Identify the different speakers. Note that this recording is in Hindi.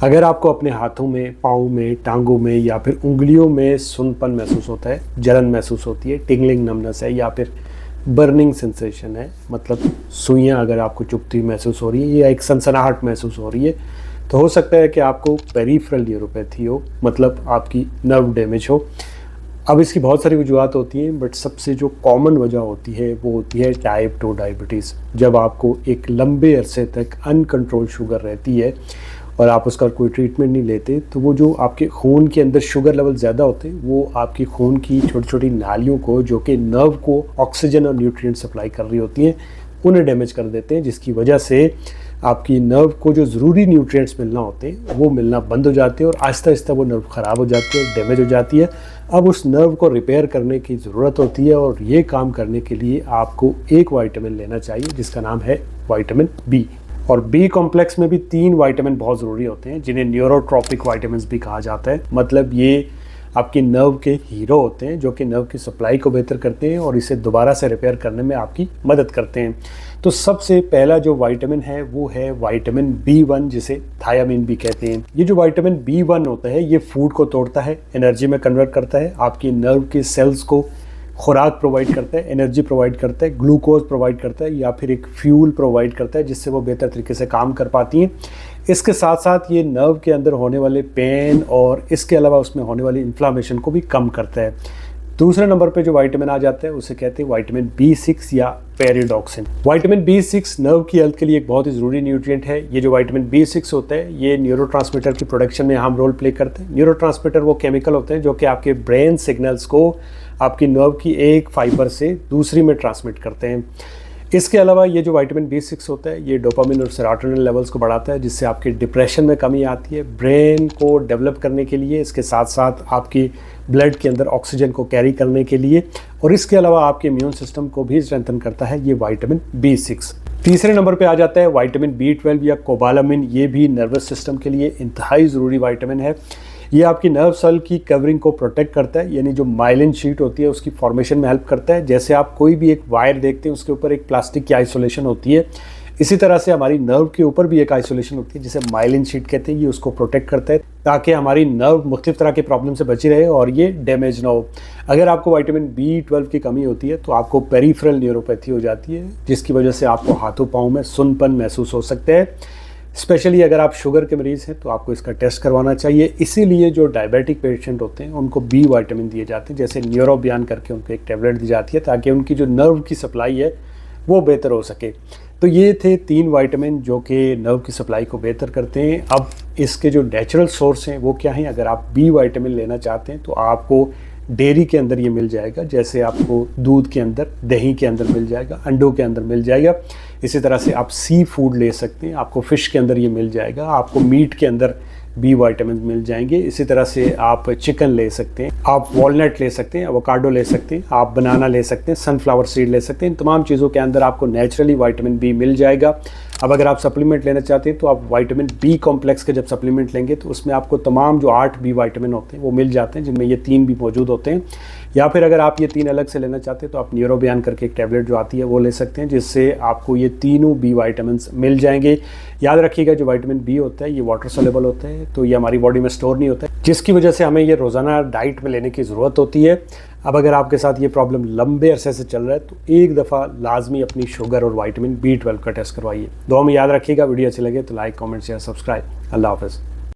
Speaker 1: अगर आपको अपने हाथों में, पाँव में, टांगों में या फिर उंगलियों में सुन्नपन महसूस होता है, जलन महसूस होती है, टिंगलिंग नमनेस है या फिर बर्निंग सेंसेशन है, मतलब सुइयां अगर आपको चुभती हुई महसूस हो रही है या एक सनसनाहट महसूस हो रही है, तो हो सकता है कि आपको पेरिफेरल न्यूरोपैथी हो, मतलब आपकी नर्व डैमेज हो। अब इसकी बहुत सारी वजूहत होती हैं, बट सबसे जो कॉमन वजह होती है वो होती है टाइप 2 डायबिटीज़। जब आपको एक लंबे अरसे तक अनकंट्रोल शुगर रहती है और आप उसका कोई ट्रीटमेंट नहीं लेते, तो वो जो आपके खून के अंदर शुगर लेवल ज़्यादा होते हैं वो आपकी खून की छोटी छोटी नालियों को, जो कि नर्व को ऑक्सीजन और न्यूट्रिएंट सप्लाई कर रही होती हैं, उन्हें डैमेज कर देते हैं, जिसकी वजह से आपकी नर्व को जो ज़रूरी न्यूट्रिएंट्स मिलना होते हैं वो मिलना बंद हो जाते हैं और आहिस्ता आहिस्ता वो नर्व ख़राब हो जाती है, डैमेज हो जाती है। अब उस नर्व को रिपेयर करने की ज़रूरत होती है और ये काम करने के लिए आपको एक विटामिन लेना चाहिए जिसका नाम है विटामिन बी। और बी कॉम्प्लेक्स में भी 3 विटामिन बहुत ज़रूरी होते हैं जिन्हें न्यूरोट्रॉपिक विटामिन भी कहा जाता है। मतलब ये आपकी नर्व के हीरो होते हैं जो कि नर्व की सप्लाई को बेहतर करते हैं और इसे दोबारा से रिपेयर करने में आपकी मदद करते हैं। तो सबसे पहला जो विटामिन है वो है विटामिन B1, जिसे थायामीन भी कहते हैं। ये जो विटामिन B1 होता है ये फूड को तोड़ता है, एनर्जी में कन्वर्ट करता है, आपकी नर्व के सेल्स को खुराक प्रोवाइड करता है, एनर्जी प्रोवाइड करता है, ग्लूकोज प्रोवाइड करता है या फिर एक फ्यूल प्रोवाइड करता है जिससे वो बेहतर तरीके से काम कर पाती हैं। इसके साथ साथ ये नर्व के अंदर होने वाले पेन और इसके अलावा उसमें होने वाली इन्फ्लामेशन को भी कम करता है। दूसरे नंबर पे जो विटामिन आ जाता है उसे कहते हैं विटामिन B6 या पेरिडॉक्सिन। विटामिन B6 नर्व की हेल्थ के लिए एक बहुत ही ज़रूरी न्यूट्रिएंट है। ये जो विटामिन B6 होता है ये न्यूरोट्रांसमीटर की प्रोडक्शन में अहम रोल प्ले करते हैं। न्यूरोट्रांसमीटर वो केमिकल होते हैं जो कि आपके ब्रेन सिग्नल्स को आपकी नर्व की एक फाइबर से दूसरी में ट्रांसमिट करते हैं। इसके अलावा ये जो विटामिन B6 होता है ये डोपामिन और सेरोटोनिन लेवल्स को बढ़ाता है जिससे आपके डिप्रेशन में कमी आती है। ब्रेन को डेवलप करने के लिए, इसके साथ साथ आपकी ब्लड के अंदर ऑक्सीजन को कैरी करने के लिए, और इसके अलावा आपके इम्यून सिस्टम को भी स्ट्रेंथन करता है ये विटामिन B6। तीसरे नंबर पे आ जाता है विटामिन B12 या कोबालामिन। ये भी नर्वस सिस्टम के लिए इंतहाई ज़रूरी विटामिन है। ये आपकी नर्व सेल की कवरिंग को प्रोटेक्ट करता है, यानी जो माइलिन शीट होती है उसकी फॉर्मेशन में हेल्प करता है। जैसे आप कोई भी एक वायर देखते हैं उसके ऊपर एक प्लास्टिक की आइसोलेशन होती है, इसी तरह से हमारी नर्व के ऊपर भी एक आइसोलेशन होती है जिसे माइलिन शीट कहते हैं। ये उसको प्रोटेक्ट करता है ताकि हमारी नर्व मुख्तलिफ तरह के प्रॉब्लम से बची रहे और ये डैमेज ना हो। अगर आपको विटामिन B12 की कमी होती है तो आपको पेरिफेरल न्यूरोपैथी हो जाती है, जिसकी वजह से आपको हाथों पाँव में सुन्नपन महसूस हो सकता है। स्पेशली अगर आप शुगर के मरीज़ हैं तो आपको इसका टेस्ट करवाना चाहिए। इसीलिए जो डायबिटिक पेशेंट होते हैं उनको B विटामिन दिए जाते हैं, जैसे न्यूरोबियान करके उनको एक टेबलेट दी जाती है ताकि उनकी जो नर्व की सप्लाई है वो बेहतर हो सके। तो ये थे 3 विटामिन जो कि नर्व की सप्लाई को बेहतर करते हैं। अब इसके जो नेचुरल सोर्स हैं वो क्या हैं? अगर आप B विटामिन लेना चाहते हैं तो आपको डेयरी के अंदर ये मिल जाएगा, जैसे आपको दूध के अंदर, दही के अंदर मिल जाएगा, अंडों के अंदर मिल जाएगा। इसी तरह से आप सी फूड ले सकते हैं, आपको फ़िश के अंदर ये मिल जाएगा, आपको मीट के अंदर B विटामिन मिल जाएंगे। इसी तरह से आप चिकन ले सकते हैं, आप वॉलनट ले सकते हैं, एवोकाडो ले सकते हैं, आप बनाना ले सकते हैं, सनफ्लावर सीड ले सकते हैं। इन तमाम चीज़ों के अंदर आपको नेचुरली विटामिन B मिल जाएगा। अब अगर आप सप्लीमेंट लेना चाहते हैं तो आप विटामिन B कॉम्प्लेक्स के जब सप्लीमेंट लेंगे तो उसमें आपको तमाम जो 8 B विटामिन होते हैं वो मिल जाते हैं, जिनमें ये 3 भी मौजूद होते हैं। या फिर अगर आप ये 3 अलग से लेना चाहते हैं तो आप न्यूरोबियान करके एक टैबलेट जो आती है वो ले सकते हैं, जिससे आपको ये तीनों B विटामिन मिल जाएंगे। याद रखिएगा जो विटामिन B होता है ये वाटर सोल्यूबल होता है, तो ये हमारी बॉडी में स्टोर नहीं होता है, जिसकी वजह से हमें ये रोज़ाना डाइट में लेने की ज़रूरत होती है। अब अगर आपके साथ ये प्रॉब्लम लंबे अरसे से चल रहा है तो एक दफ़ा लाजमी अपनी शुगर और विटामिन B12 का टेस्ट करवाइए। दुआ में याद रखिएगा। वीडियो अच्छी लगे तो लाइक, कमेंट, शेयर, सब्सक्राइब। अल्लाह हाफ़िज़।